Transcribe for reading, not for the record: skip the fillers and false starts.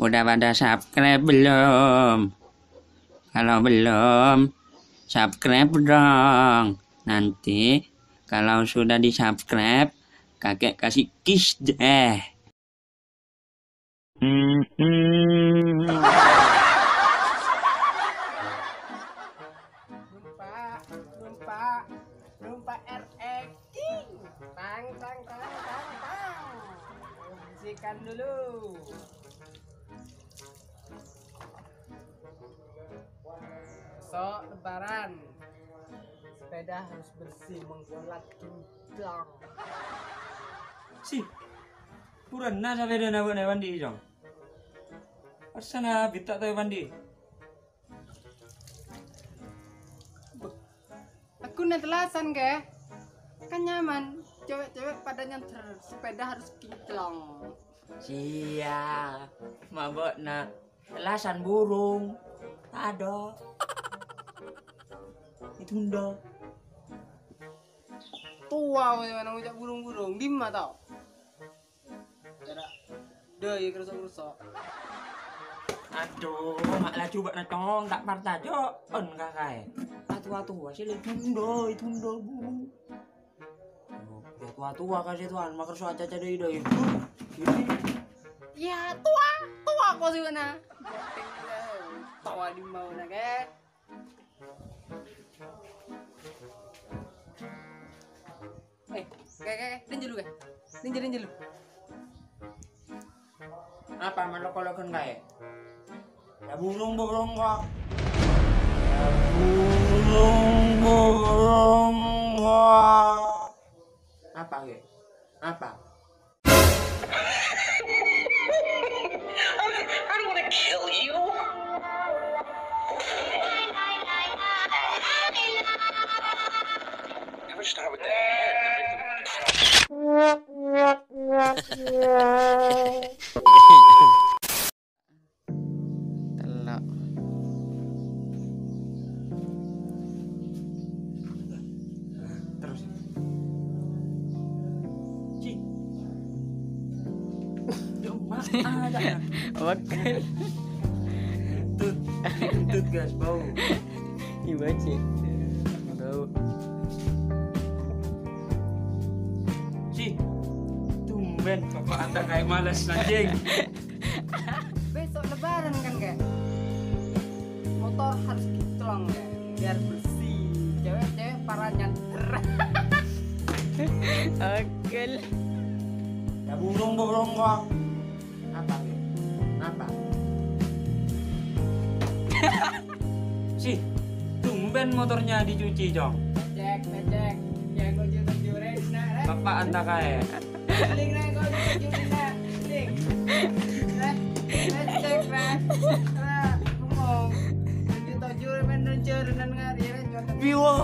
Udah pada subscribe belum? Kalau belum, subscribe dong. Nanti kalau sudah di subscribe, kakek kasih kiss deh. Numpak RX King. Tang. Bersihkan dulu. Besok lebaran. Sepeda harus bersih, menggulat kinclong. Si, kurang na sampai dah nak mandi jong. Asana bitak tu mandi. Aku netelasan ke? Kan nyaman. Cewek-cewek pada nyanter, sepeda harus kinclong. Siap, mabok na lasan burung. Tak ada. Itu ndak. Tua mana ngucap burung-burung, lima tau. Cara deh kerusok-kerusok. Aduh, mak lah coba na tong tak parta jo. On kakai. Tua-tua sih itu ndak bu. Ya tua-tua kasih tuan, makar so aja deh itu. Ya tua kok sih mana? Tawa di mau nak ke? Linjil dulu ke? Linjil. Apa melok-lokan kayak? Ya burung kok. Burung kok. Apa ke? Apa? I don't want to kill you. Never start with the head. Telak. Terus. Ci. Mak ada. Oke. Tut gas bau. Iba cik. Bau. Ci. Tumben bapak anda kayak malas anjing. Besok lebaran kan kak? Motor harus kinclong ya, biar bersih. Cewek-cewek para nyanter. Oke. Ya burung kok. Apa ke? Apa? Si, tumben motornya dicuci jong. Becek. Ya kau jurin nak. Bapak anda kayak. Ling nak kau jurin nak. Ling. Becek nak. Ngomong. Kita jurin menuju dan ngari. Biwo.